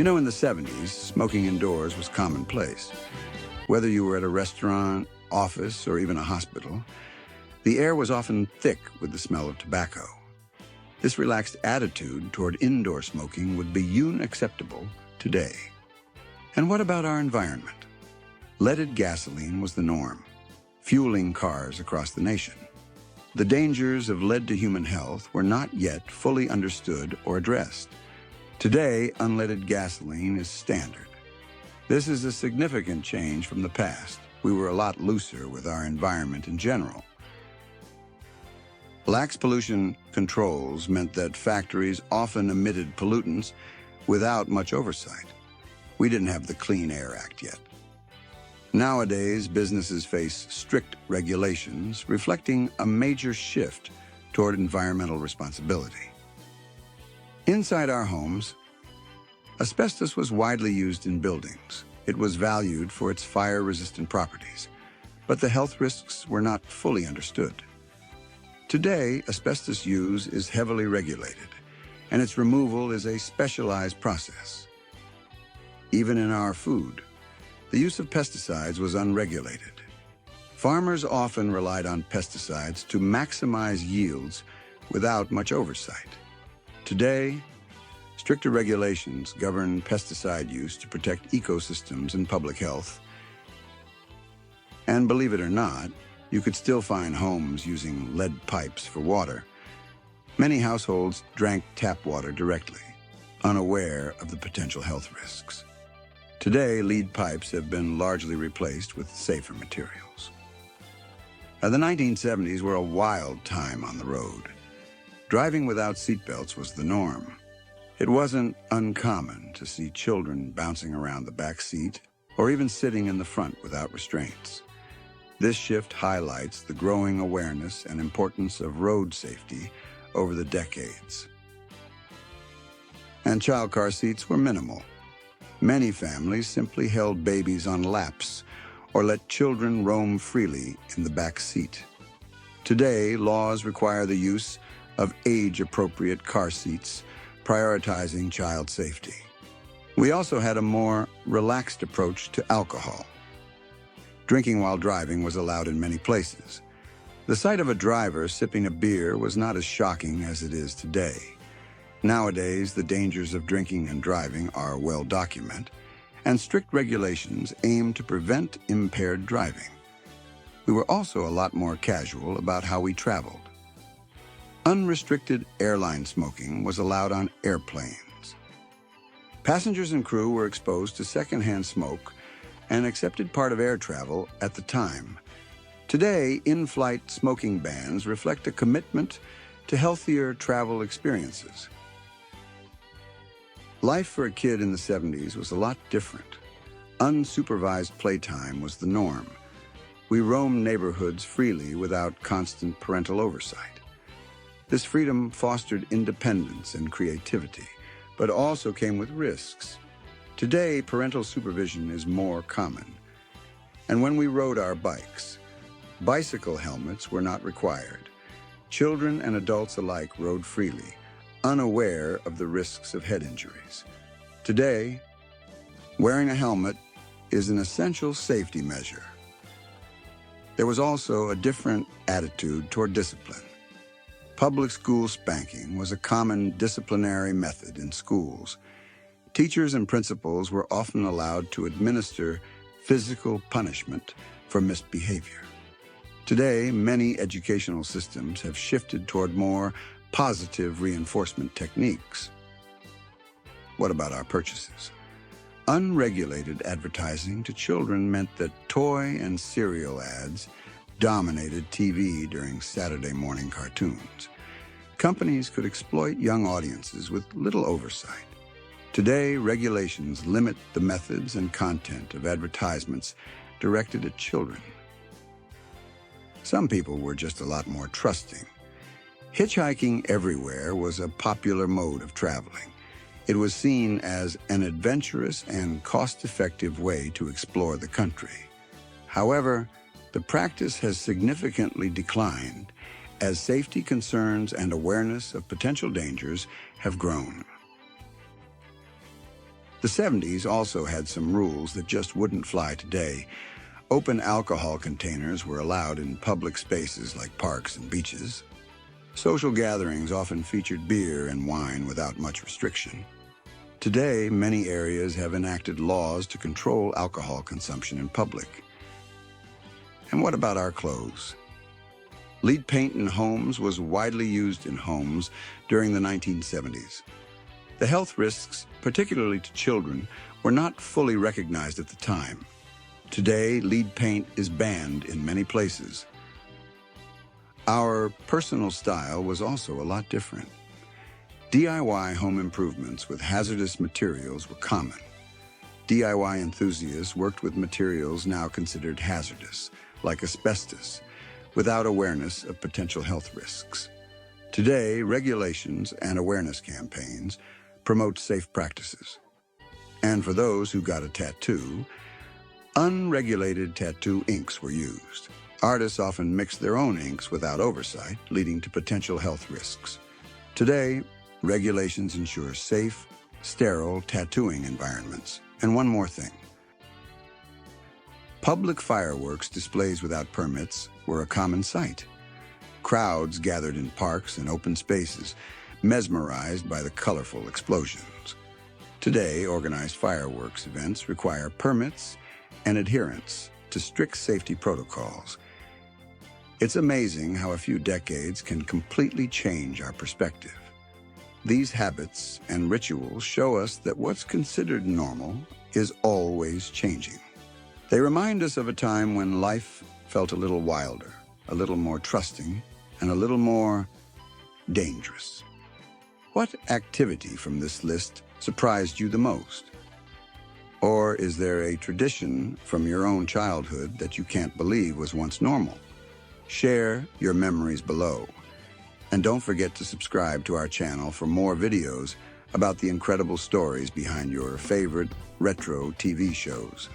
In the 70s, smoking indoors was commonplace. Whether you were at a restaurant, office, or even a hospital, the air was often thick with the smell of tobacco. This relaxed attitude toward indoor smoking would be unacceptable today. And what about our environment? Leaded gasoline was the norm, fueling cars across the nation. The dangers of lead to human health were not yet fully understood or addressed. Today, unleaded gasoline is standard. This is a significant change from the past. We were a lot looser with our environment in general. Lax pollution controls meant that factories often emitted pollutants without much oversight. We didn't have the Clean Air Act yet. Nowadays, businesses face strict regulations, reflecting a major shift toward environmental responsibility. Inside our homes, asbestos was widely used in buildings. It was valued for its fire-resistant properties, but the health risks were not fully understood. Today, asbestos use is heavily regulated, and its removal is a specialized process. Even in our food, the use of pesticides was unregulated. Farmers often relied on pesticides to maximize yields without much oversight. Today, stricter regulations govern pesticide use to protect ecosystems and public health. And believe it or not, you could still find homes using lead pipes for water. Many households drank tap water directly, unaware of the potential health risks. Today, lead pipes have been largely replaced with safer materials. Now, the 1970s were a wild time on the road. Driving without seatbelts was the norm. It wasn't uncommon to see children bouncing around the back seat or even sitting in the front without restraints. This shift highlights the growing awareness and importance of road safety over the decades. And child car seats were minimal. Many families simply held babies on laps or let children roam freely in the back seat. Today, laws require the use of age-appropriate car seats, prioritizing child safety. We also had a more relaxed approach to alcohol. Drinking while driving was allowed in many places. The sight of a driver sipping a beer was not as shocking as it is today. Nowadays, the dangers of drinking and driving are well documented, and strict regulations aim to prevent impaired driving. We were also a lot more casual about how we traveled. Unrestricted airline smoking was allowed on airplanes. Passengers and crew were exposed to secondhand smoke, an accepted part of air travel at the time. Today, in-flight smoking bans reflect a commitment to healthier travel experiences. Life for a kid in the 70s was a lot different. Unsupervised playtime was the norm. We roamed neighborhoods freely without constant parental oversight. This freedom fostered independence and creativity, but also came with risks. Today, parental supervision is more common. And when we rode our bikes, bicycle helmets were not required. Children and adults alike rode freely, unaware of the risks of head injuries. Today, wearing a helmet is an essential safety measure. There was also a different attitude toward discipline. Public school spanking was a common disciplinary method in schools. Teachers and principals were often allowed to administer physical punishment for misbehavior. Today, many educational systems have shifted toward more positive reinforcement techniques. What about our purchases? Unregulated advertising to children meant that toy and cereal ads dominated TV during Saturday morning cartoons. Companies could exploit young audiences with little oversight. Today, regulations limit the methods and content of advertisements directed at children. Some people were just a lot more trusting. Hitchhiking everywhere was a popular mode of traveling. It was seen as an adventurous and cost-effective way to explore the country. However, the practice has significantly declined as safety concerns and awareness of potential dangers have grown. The 70s also had some rules that just wouldn't fly today. Open alcohol containers were allowed in public spaces like parks and beaches. Social gatherings often featured beer and wine without much restriction. Today, many areas have enacted laws to control alcohol consumption in public. And what about our clothes? Lead paint in homes was widely used in homes during the 1970s. The health risks, particularly to children, were not fully recognized at the time. Today, lead paint is banned in many places. Our personal style was also a lot different. DIY home improvements with hazardous materials were common. DIY enthusiasts worked with materials now considered hazardous, like asbestos, without awareness of potential health risks. Today, regulations and awareness campaigns promote safe practices. And for those who got a tattoo, unregulated tattoo inks were used. Artists often mixed their own inks without oversight, leading to potential health risks. Today, regulations ensure safe, sterile tattooing environments. And one more thing. Public fireworks displays without permits were a common sight. Crowds gathered in parks and open spaces, mesmerized by the colorful explosions. Today, organized fireworks events require permits and adherence to strict safety protocols. It's amazing how a few decades can completely change our perspective. These habits and rituals show us that what's considered normal is always changing. They remind us of a time when life felt a little wilder, a little more trusting, and a little more dangerous. What activity from this list surprised you the most? Or is there a tradition from your own childhood that you can't believe was once normal? Share your memories below. And don't forget to subscribe to our channel for more videos about the incredible stories behind your favorite retro TV shows.